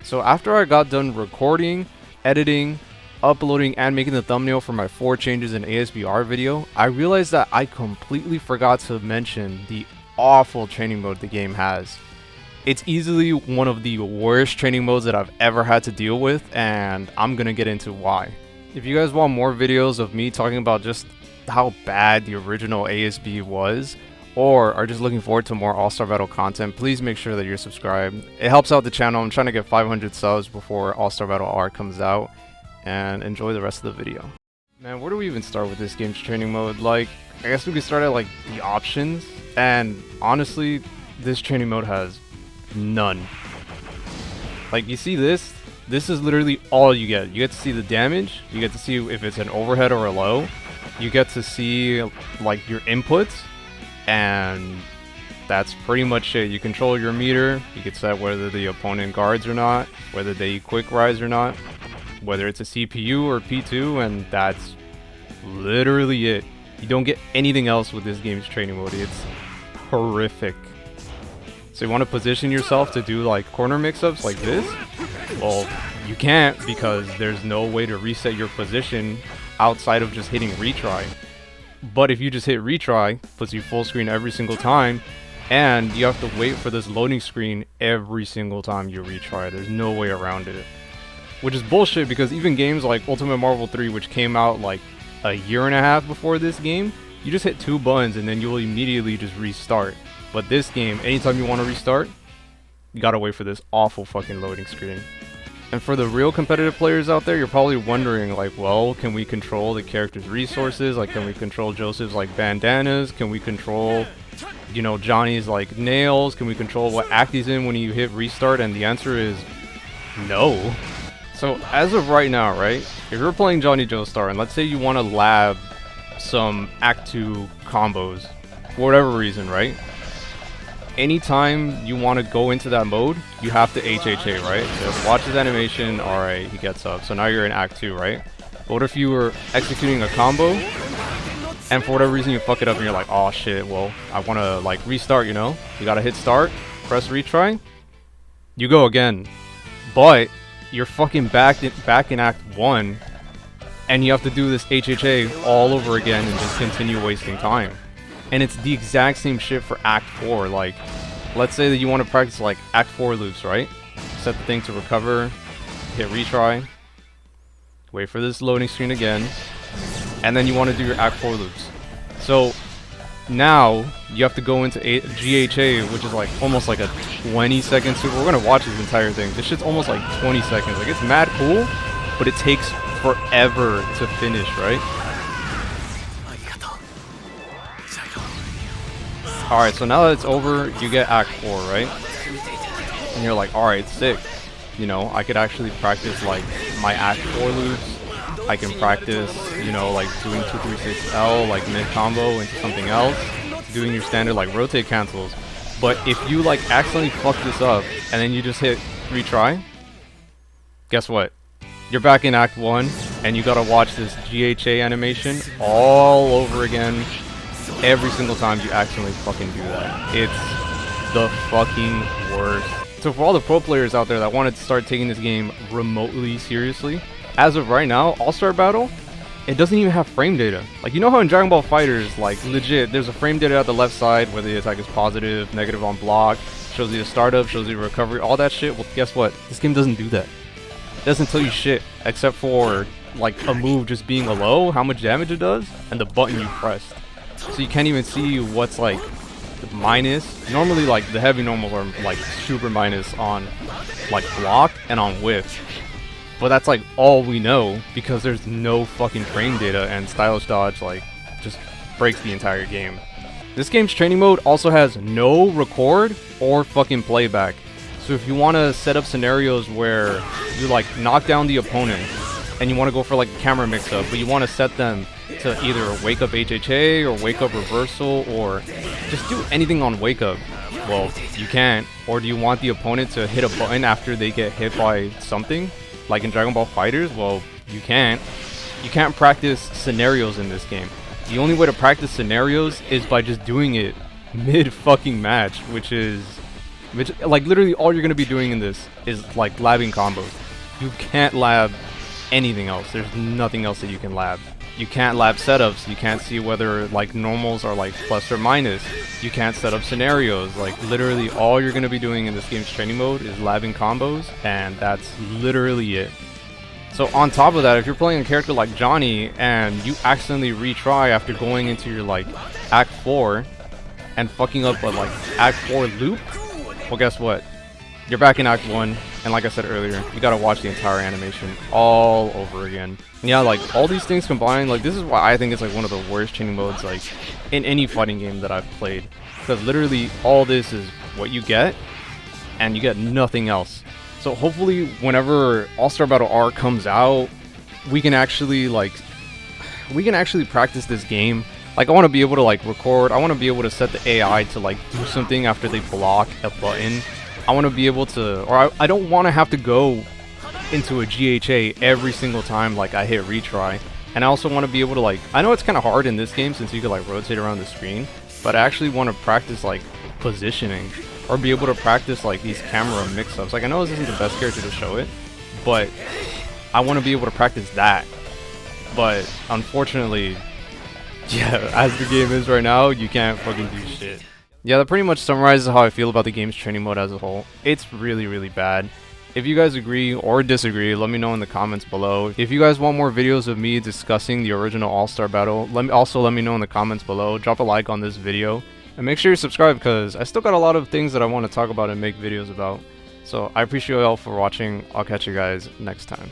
So after I got done recording, editing, uploading, and making the thumbnail for my 4 changes in ASBR video, I realized that I completely forgot to mention the awful training mode the game has. It's easily one of the worst training modes that I've ever had to deal with, and I'm gonna get into why. If you guys want more videos of me talking about just how bad the original ASB was, or are just looking forward to more All-Star Battle content, please make sure that you're subscribed. It helps out the channel. I'm trying to get 500 subs before All-Star Battle R comes out, and enjoy the rest of the video. Man, where do we even start with this game's training mode? Like, I guess we could start at like the options, and honestly, this training mode has none. Like, you see this? This is literally all you get. You get to see the damage, you get to see if it's an overhead or a low, you get to see like your inputs, and that's pretty much it. You control your meter, you can set whether the opponent guards or not, whether they quick rise or not, whether it's a CPU or P2, and that's literally it. You don't get anything else with this game's training mode. It's horrific. So you want to position yourself to do like corner mix-ups like this? Well, you can't, because there's no way to reset your position outside of just hitting retry. But if you just hit retry, puts you full screen every single time, and you have to wait for this loading screen every single time you retry. There's no way around it. Which is bullshit, because even games like Ultimate Marvel 3, which came out like a year and a half before this game, you just hit 2 buttons and then you'll immediately just restart. But this game, anytime you want to restart, you gotta wait for this awful fucking loading screen. And for the real competitive players out there, you're probably wondering like, well, can we control the character's resources? Like, can we control Joseph's like bandanas? Can we control, you know, Johnny's like nails? Can we control what act he's in when you hit restart? And the answer is no. So as of right now, right, if you're playing Johnny Joestar and let's say you want to lab some Act 2 combos, for whatever reason, right? Anytime you want to go into that mode, you have to HHA, right? So watch his animation, alright, he gets up. So now you're in Act 2, right? But what if you were executing a combo, and for whatever reason you fuck it up and you're like, oh shit, well, I want to like restart, you know? You gotta hit start, press retry, you go again. But you're fucking back in Act 1, and you have to do this HHA all over again and just continue wasting time. And it's the exact same shit for Act 4. Like, let's say that you want to practice like Act 4 loops, right? Set the thing to recover, hit retry, wait for this loading screen again, and then you want to do your Act 4 loops. So now you have to go into GHA, which is like almost like a 20-second super. We're gonna watch this entire thing. This shit's almost like 20 seconds. Like, it's mad cool, but it takes forever to finish, right? Alright, so now that it's over, you get Act 4, right? And you're like, alright, sick. You know, I could actually practice like my Act 4 loops. I can practice, you know, like doing 236L, like mid combo into something else. Doing your standard like rotate cancels. But if you like accidentally fuck this up, and then you just hit retry, guess what? You're back in Act 1, and you gotta watch this GHA animation all over again. Every single time you accidentally fucking do that. It's the fucking worst. So for all the pro players out there that wanted to start taking this game remotely seriously, as of right now, All-Star Battle, it doesn't even have frame data. Like, you know how in Dragon Ball FighterZ, like legit, there's a frame data at the left side where the attack is positive, negative on block, shows you the startup, shows you the recovery, all that shit. Well, guess what? This game doesn't do that. It doesn't tell you shit except for like a move just being a low, how much damage it does, and the button you pressed. So you can't even see what's like the minus. Normally like the heavy normals are like super minus on like block and on whiff. But that's like all we know, because there's no fucking frame data, and stylish dodge like just breaks the entire game. This game's training mode also has no record or fucking playback. So if you want to set up scenarios where you like knock down the opponent and you want to go for like a camera mix-up, but you want to set them to either wake up HHA or wake up reversal or just do anything on wake up, well, you can't. Or do you want the opponent to hit a button after they get hit by something, like in Dragon Ball FighterZ? Well, you can't. You can't practice scenarios in this game. The only way to practice scenarios is by just doing it mid fucking match, which is Which, like, literally all you're gonna be doing in this is like labbing combos. You can't lab anything else. There's nothing else that you can lab. You can't lab setups. You can't see whether like normals are like plus or minus. You can't set up scenarios. Like literally all you're gonna be doing in this game's training mode is labbing combos, and that's literally it. So on top of that, if you're playing a character like Johnny and you accidentally retry after going into your like Act 4 and fucking up a like Act 4 loop, well guess what? You're back in Act 1, and like I said earlier, you gotta watch the entire animation all over again. And yeah, like, all these things combined, like, this is why I think it's, like, one of the worst training modes, like, in any fighting game that I've played. Because literally, all this is what you get, and you get nothing else. So hopefully, whenever All-Star Battle R comes out, we can actually, like, practice this game. Like, I want to be able to, like, record. I want to be able to set the AI to, like, do something after they block a button. I want to be able to, or I don't want to have to go into a GHA every single time like I hit retry. And I also want to be able to, like, I know it's kind of hard in this game since you could like rotate around the screen, but I actually want to practice like positioning or be able to practice like these camera mix-ups. Like, I know this isn't the best character to show it, but I want to be able to practice that. But unfortunately, yeah, as the game is right now, you can't fucking do shit. Yeah, that pretty much summarizes how I feel about the game's training mode as a whole. It's really, really bad. If you guys agree or disagree, let me know in the comments below. If you guys want more videos of me discussing the original All-Star Battle, let me know in the comments below. Drop a like on this video. And make sure you subscribe because I still got a lot of things that I want to talk about and make videos about. So I appreciate you all for watching. I'll catch you guys next time.